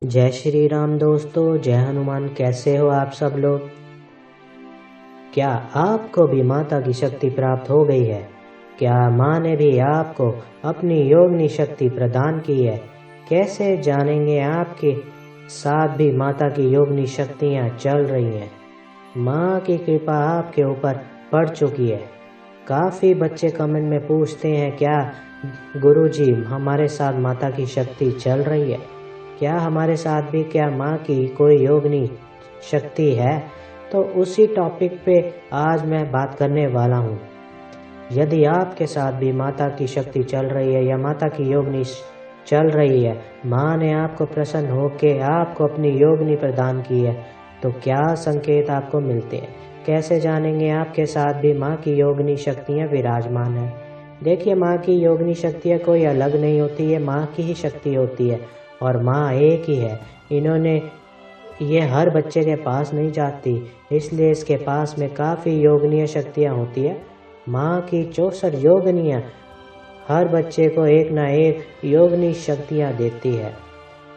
जय श्री राम दोस्तों, जय हनुमान। कैसे हो आप सब लोग? क्या आपको भी माता की शक्ति प्राप्त हो गई है? क्या माँ ने भी आपको अपनी योगिनी शक्ति प्रदान की है? कैसे जानेंगे आपके साथ भी माता की योगिनी शक्तियाँ चल रही हैं? माँ की कृपा आपके ऊपर पड़ चुकी है। काफ़ी बच्चे कमेंट में पूछते हैं, क्या गुरुजी हमारे साथ माता की शक्ति चल रही है? क्या हमारे साथ भी क्या माँ की कोई योगिनी शक्ति है? तो उसी टॉपिक पे आज मैं बात करने वाला हूँ। यदि आपके साथ भी माता की शक्ति चल रही है या माता की योगिनी चल रही है, माँ ने आपको प्रसन्न होकर आपको अपनी योगिनी प्रदान की है, तो क्या संकेत आपको मिलते हैं? कैसे जानेंगे आपके साथ भी माँ की योगिनी शक्तियाँ विराजमान है? देखिए, माँ की योगिनी शक्तियाँ कोई अलग नहीं होती है, माँ की ही शक्ति होती है और माँ एक ही है। इन्होंने ये हर बच्चे के पास नहीं जाती, इसलिए इसके पास में काफ़ी योगनीय शक्तियाँ होती है। माँ की 64 योगनियाँ हर बच्चे को एक ना एक योगनी शक्तियाँ देती है।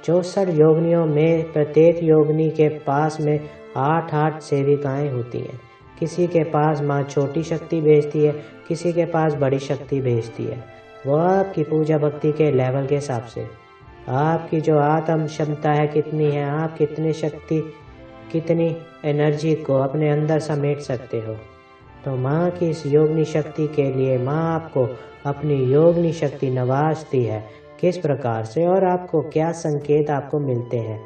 64 योगनियों में प्रत्येक योगनी के पास में 8 सेविकाएं होती हैं। किसी के पास माँ छोटी शक्ति भेजती है, किसी के पास बड़ी शक्ति भेजती है। वो आपकी पूजा भक्ति के लेवल के हिसाब से, आपकी जो आत्म क्षमता है कितनी है, आप कितनी शक्ति, कितनी एनर्जी को अपने अंदर समेट सकते हो। तो माँ की इस योगनी शक्ति के लिए माँ आपको अपनी योगनी शक्ति नवाजती है। किस प्रकार से और आपको क्या संकेत आपको मिलते हैं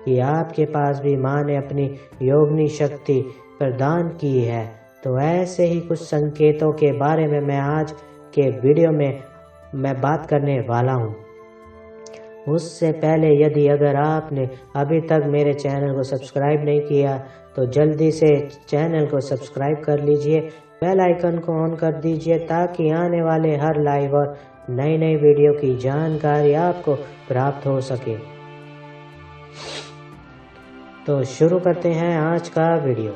कि आपके पास भी माँ ने अपनी योगनी शक्ति प्रदान की है? तो ऐसे ही कुछ संकेतों के बारे में मैं आज के वीडियो में मैं बात करने वाला हूँ। उससे पहले यदि अगर आपने अभी तक मेरे चैनल को सब्सक्राइब नहीं किया तो जल्दी से चैनल को सब्सक्राइब कर लीजिए, बेल आइकन को ऑन कर दीजिए ताकि आने वाले हर लाइव और नई नई वीडियो की जानकारी आपको प्राप्त हो सके। तो शुरू करते हैं आज का वीडियो।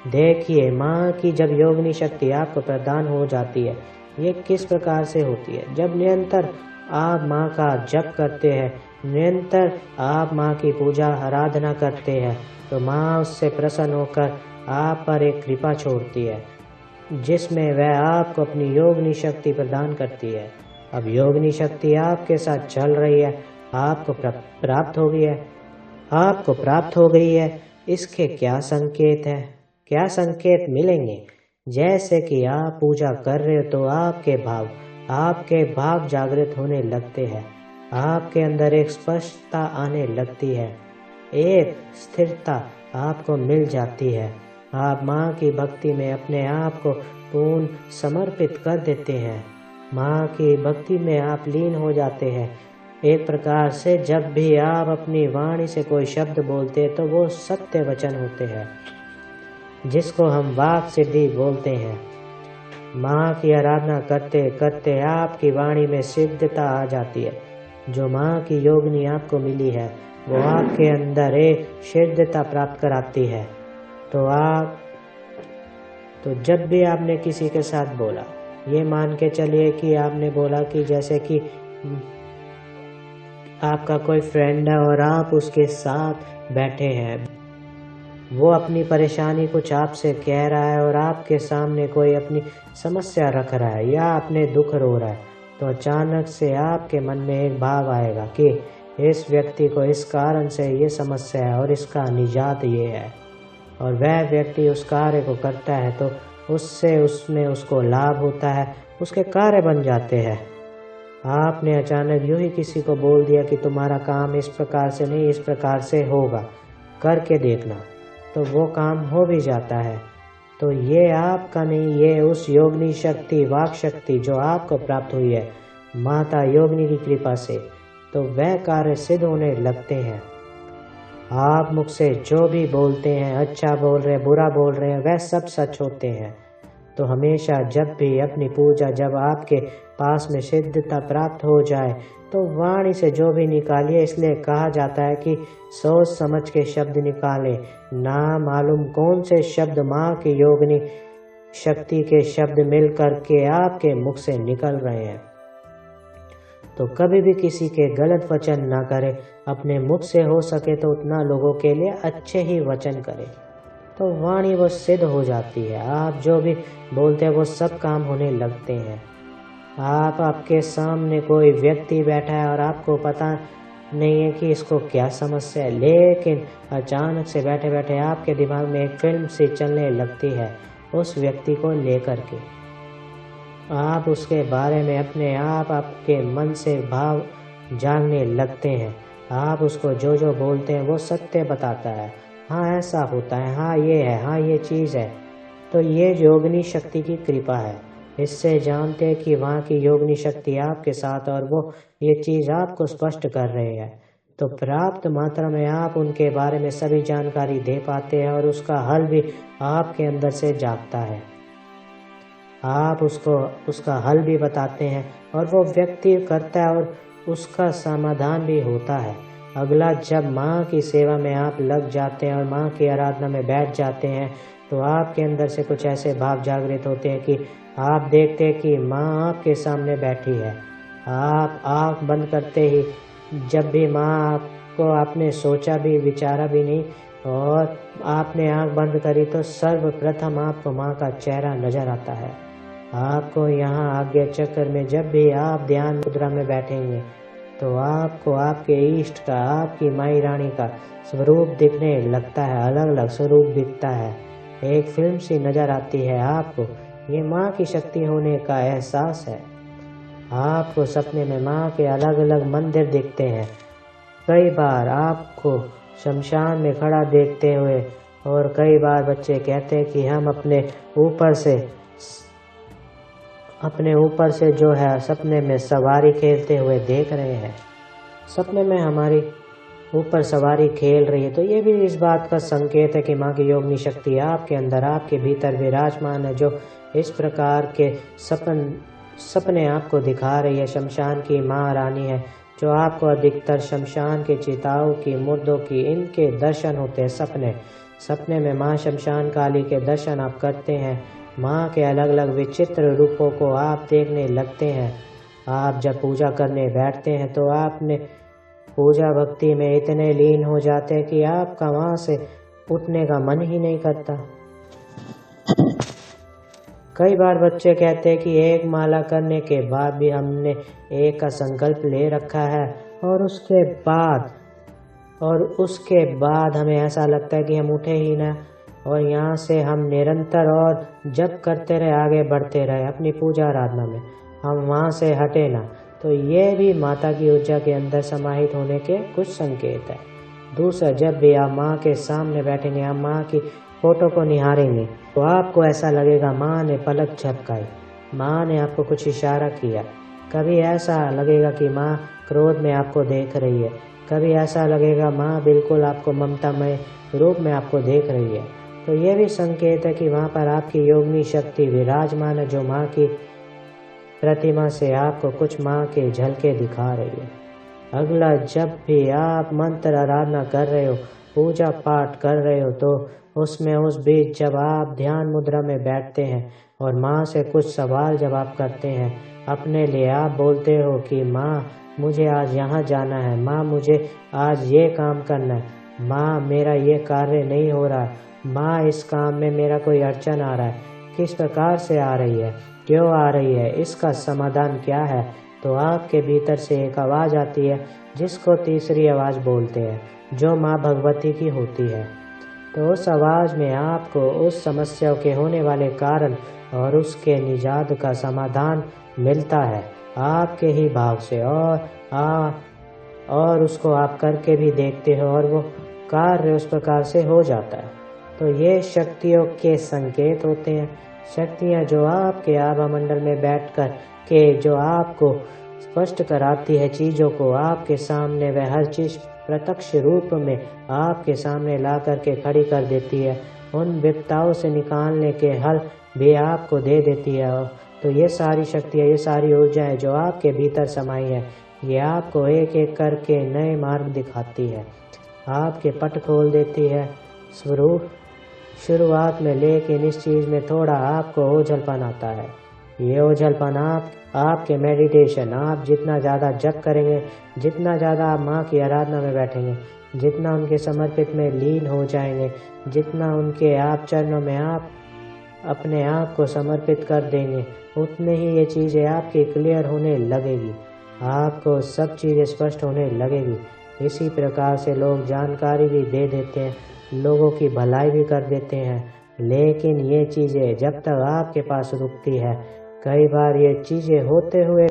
देखिए, माँ की जब योगिनी शक्ति आपको प्रदान हो जाती है, ये किस प्रकार से होती है। जब निरंतर आप माँ का जप करते हैं, निरंतर आप माँ की पूजा आराधना करते हैं, तो माँ उससे प्रसन्न होकर आप पर एक कृपा छोड़ती है, जिसमें वह आपको अपनी योगिनी शक्ति प्रदान करती है। अब योगिनी शक्ति आपके साथ चल रही है, आपको प्राप्त हो गई है। इसके क्या संकेत है, क्या संकेत मिलेंगे? जैसे कि आप पूजा कर रहे हो तो आपके भाव जागृत होने लगते हैं, आपके अंदर एक स्पष्टता आने लगती है, एक स्थिरता आपको मिल जाती है। आप माँ की भक्ति में अपने आप को पूर्ण समर्पित कर देते हैं, माँ की भक्ति में आप लीन हो जाते हैं। एक प्रकार से जब भी आप अपनी वाणी से कोई शब्द बोलते हैं तो वो सत्य वचन होते हैं, जिसको हम वाक सिद्धि बोलते हैं। माँ की आराधना करते करते आपकी वाणी में सिद्धता आ जाती है। जो माँ की योगिनी आपको मिली है वो आपके अंदर एक सिद्धता प्राप्त कराती है। तो जब भी आपने किसी के साथ बोला, ये मान के चलिए कि आपने बोला कि जैसे कि आपका कोई फ्रेंड है और आप उसके साथ बैठे हैं, वो अपनी परेशानी कुछ आपसे कह रहा है और आपके सामने कोई अपनी समस्या रख रहा है या अपने दुख रो रहा है, तो अचानक से आपके मन में एक भाव आएगा कि इस व्यक्ति को इस कारण से ये समस्या है और इसका निजात ये है, और वह व्यक्ति उस कार्य को करता है तो उसमें उसको लाभ होता है, उसके कार्य बन जाते हैं। आपने अचानक यूं ही किसी को बोल दिया कि तुम्हारा काम इस प्रकार से नहीं, इस प्रकार से होगा, करके देखना, तो वो काम हो भी जाता है। तो ये आपका नहीं, ये उस योगिनी शक्ति, वाक शक्ति जो आपको प्राप्त हुई है माता योगिनी की कृपा से, तो वह कार्य सिद्ध होने लगते हैं। आप मुख से जो भी बोलते हैं, अच्छा बोल रहे हैं, बुरा बोल रहे हैं, वह सब सच होते हैं। तो हमेशा जब भी अपनी पूजा, जब आपके पास में सिद्धता प्राप्त हो जाए तो वाणी से जो भी निकालिए, इसलिए कहा जाता है कि सोच समझ के शब्द निकालें, ना मालूम कौन से शब्द माँ की योगिनी शक्ति के शब्द मिल कर के आपके मुख से निकल रहे हैं। तो कभी भी किसी के गलत वचन ना करें। अपने मुख से हो सके तो उतना लोगों के लिए अच्छे ही वचन करें, तो वाणी वो सिद्ध हो जाती है। आप जो भी बोलते हैं वो सब काम होने लगते हैं। आपके सामने कोई व्यक्ति बैठा है और आपको पता नहीं है कि इसको क्या समस्या है, लेकिन अचानक से बैठे बैठे आपके दिमाग में एक फिल्म सी चलने लगती है उस व्यक्ति को लेकर के। आप उसके बारे में अपने आप आपके मन से भाव जागने लगते हैं। आप उसको जो जो बोलते हैं वो सत्य बताता है। हाँ ऐसा होता है, हाँ ये है, हाँ ये चीज़ है। तो ये योगिनी शक्ति की कृपा है। इससे जानते हैं कि वहाँ की योगिनी शक्ति आपके साथ और वो ये चीज़ आपको स्पष्ट कर रहे हैं। तो पर्याप्त मात्रा में आप उनके बारे में सभी जानकारी दे पाते हैं और उसका हल भी आपके अंदर से जागता है। आप उसको उसका हल भी बताते हैं और वो व्यक्ति करता है और उसका समाधान भी होता है। अगला, जब माँ की सेवा में आप लग जाते हैं और माँ की आराधना में बैठ जाते हैं तो आपके अंदर से कुछ ऐसे भाव जागृत होते हैं कि आप देखते हैं कि माँ आपके सामने बैठी है। आप आँख बंद करते ही, जब भी माँ आपको आपने सोचा भी विचारा भी नहीं और आपने आँख बंद करी तो सर्वप्रथम आपको माँ का चेहरा नजर आता है। आपको यहाँ आज्ञा चक्र में जब भी आप ध्यान मुद्रा में बैठेंगे तो आपको आपके इष्ट का, आपकी माई रानी का स्वरूप दिखने लगता है। अलग अलग स्वरूप दिखता है, एक फिल्म सी नजर आती है आपको। ये माँ की शक्ति होने का एहसास है। आपको सपने में माँ के अलग अलग मंदिर दिखते हैं। कई बार आपको शमशान में खड़ा देखते हुए और कई बार बच्चे कहते हैं कि हम अपने ऊपर से जो है सपने में सवारी खेलते हुए देख रहे हैं। सपने में हमारी ऊपर सवारी खेल रही है, तो ये भी इस बात का संकेत है कि माँ की योगिनी शक्ति आपके अंदर, आपके भीतर विराजमान है, जो इस प्रकार के सपने आपको दिखा रही है। शमशान की माँ रानी है जो आपको अधिकतर शमशान के चिताओं की, मुर्दों की, इनके दर्शन होते हैं सपने में माँ शमशान काली के दर्शन आप करते हैं। माँ के अलग अलग विचित्र रूपों को आप देखने लगते हैं। आप जब पूजा करने बैठते हैं तो आपने पूजा भक्ति में इतने लीन हो जाते हैं कि आपका वहाँ से उठने का मन ही नहीं करता। कई बार बच्चे कहते हैं कि एक माला करने के बाद भी हमने एक का संकल्प ले रखा है और उसके बाद हमें ऐसा लगता है कि हम उठे ही ना, और यहाँ से हम निरंतर और जप करते रहे, आगे बढ़ते रहे अपनी पूजा आराधना में, हम वहाँ से हटे ना। तो ये भी माता की ऊर्जा के अंदर समाहित होने के कुछ संकेत है। दूसरा, जब भी आप माँ के सामने बैठेंगे, आप माँ की फोटो को निहारेंगे तो आपको ऐसा लगेगा माँ ने पलक झपकाई, माँ ने आपको कुछ इशारा किया। कभी ऐसा लगेगा कि माँ क्रोध में आपको देख रही है, कभी ऐसा लगेगा माँ बिल्कुल आपको ममतामय रूप में आपको देख रही है। तो ये भी संकेत है कि वहाँ पर आपकी योगिनी शक्ति विराजमान है, जो माँ की प्रतिमा से आपको कुछ माँ के झलके दिखा रही है। अगला, जब भी आप मंत्र आराधना कर रहे हो, पूजा पाठ कर रहे हो, तो उस बीच जब आप ध्यान मुद्रा में बैठते हैं और माँ से कुछ सवाल जब आप करते हैं, अपने लिए आप बोलते हो कि माँ मुझे आज यहाँ जाना है, माँ मुझे आज ये काम करना है, माँ मेरा ये कार्य नहीं हो रहा है, माँ इस काम में मेरा कोई अड़चन आ रहा है, किस प्रकार से आ रही है, क्यों आ रही है, इसका समाधान क्या है। तो आपके भीतर से एक आवाज़ आती है जिसको तीसरी आवाज़ बोलते हैं, जो माँ भगवती की होती है। तो उस आवाज़ में आपको उस समस्या के होने वाले कारण और उसके निजात का समाधान मिलता है आपके ही भाव से, और उसको आप करके भी देखते हो और वो कार्य उस प्रकार से हो जाता है। तो ये शक्तियों के संकेत होते हैं। शक्तियाँ जो आपके आभा मंडल में बैठकर के जो आपको स्पष्ट कराती है चीज़ों को, आपके सामने वह हर चीज़ प्रत्यक्ष रूप में आपके सामने ला करके खड़ी कर देती है, उन विपदाओं से निकालने के हल भी आपको दे देती है। तो ये सारी शक्तियाँ, ये सारी ऊर्जाएं जो आपके भीतर समाई है, ये आपको एक एक करके नए मार्ग दिखाती है, आपके पट खोल देती है। स्वरूप शुरुआत में, लेकिन इस चीज़ में थोड़ा आपको ओझलपन आता है। ये ओझलपन आपके मेडिटेशन, आप जितना ज़्यादा जप करेंगे, जितना ज़्यादा आप माँ की आराधना में बैठेंगे, जितना उनके समर्पित में लीन हो जाएंगे, जितना उनके आप चरणों में आप अपने आप को समर्पित कर देंगे, उतने ही ये चीज़ें आपकी क्लियर होने लगेगी, आपको सब चीज़ें स्पष्ट होने लगेगी। इसी प्रकार से लोग जानकारी भी दे देते हैं, लोगों की भलाई भी कर देते हैं, लेकिन ये चीज़ें जब तक आपके पास रुकती है, कई बार ये चीज़ें होते हुए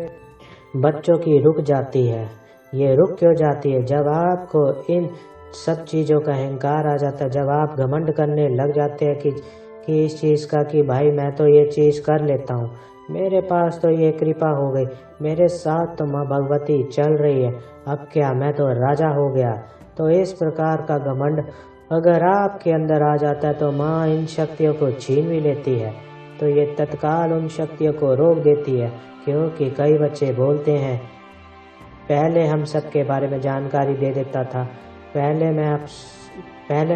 बच्चों की रुक जाती है। ये रुक क्यों जाती है? जब आपको इन सब चीज़ों का अहंकार आ जाता है, जब आप घमंड करने लग जाते हैं कि इस चीज़ का कि भाई मैं तो ये चीज़ कर लेता हूँ, मेरे पास तो ये कृपा हो गई, मेरे साथ तो माँ भगवती चल रही है, अब क्या मैं तो राजा हो गया। तो इस प्रकार का घमंड अगर आपके अंदर आ जाता है तो माँ इन शक्तियों को छीन भी लेती है, तो ये तत्काल उन शक्तियों को रोक देती है। क्योंकि कई बच्चे बोलते हैं, पहले हम सबके बारे में जानकारी दे देता था, पहले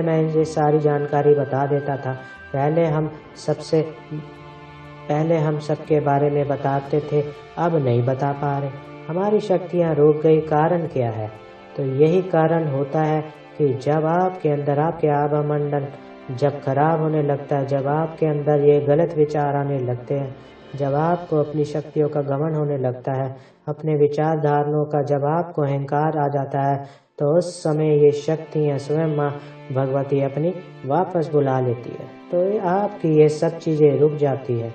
मैं ये सारी जानकारी बता देता था, पहले हम सबके बारे में बताते थे, अब नहीं बता पा रहे, हमारी शक्तियाँ रुक गई। कारण क्या है? तो यही कारण होता है कि जब आपके अंदर आपके आभा मंडल जब खराब होने लगता है, जब आपके अंदर ये गलत विचार आने लगते हैं, जब आपको अपनी शक्तियों का गमन होने लगता है, अपने विचार धारणों का जब आपको अहंकार आ जाता है, तो उस समय ये शक्तियाँ स्वयं माँ भगवती अपनी वापस बुला लेती है। तो आपकी ये सब चीज़ें रुक जाती है।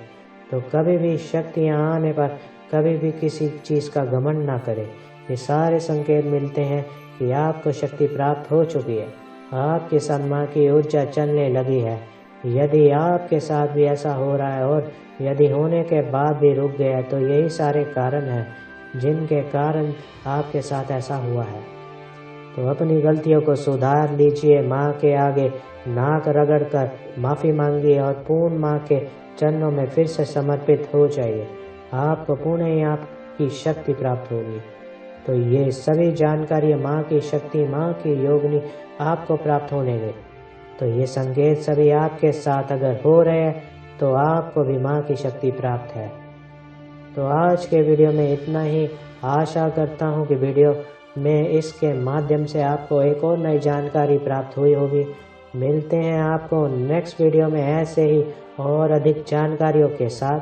तो कभी भी शक्तियाँ आने पर कभी भी किसी चीज़ का घमंड ना करें। ये सारे संकेत मिलते हैं कि आपको शक्ति प्राप्त हो चुकी है, आपके साथ माँ की ऊर्जा चलने लगी है। यदि आपके साथ भी ऐसा हो रहा है और यदि होने के बाद भी रुक गया, तो यही सारे कारण हैं जिनके कारण आपके साथ ऐसा हुआ है। तो अपनी गलतियों को सुधार लीजिए, माँ के आगे नाक रगड़ कर माफ़ी मांगिए और पूर्ण माँ के चरणों में फिर से समर्पित हो जाइए। आपको पुनः ही आपकी शक्ति प्राप्त होगी। तो ये सभी जानकारी माँ की शक्ति, माँ की योगिनी आपको प्राप्त होने गई। तो ये संकेत सभी आपके साथ अगर हो रहे हैं तो आपको भी माँ की शक्ति प्राप्त है। तो आज के वीडियो में इतना ही। आशा करता हूँ कि वीडियो में इसके माध्यम से आपको एक और नई जानकारी प्राप्त हुई होगी। मिलते हैं आपको नेक्स्ट वीडियो में ऐसे ही और अधिक जानकारियों के साथ।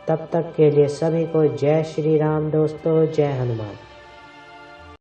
तब तक के लिए सभी को जय श्री राम दोस्तों, जय हनुमान।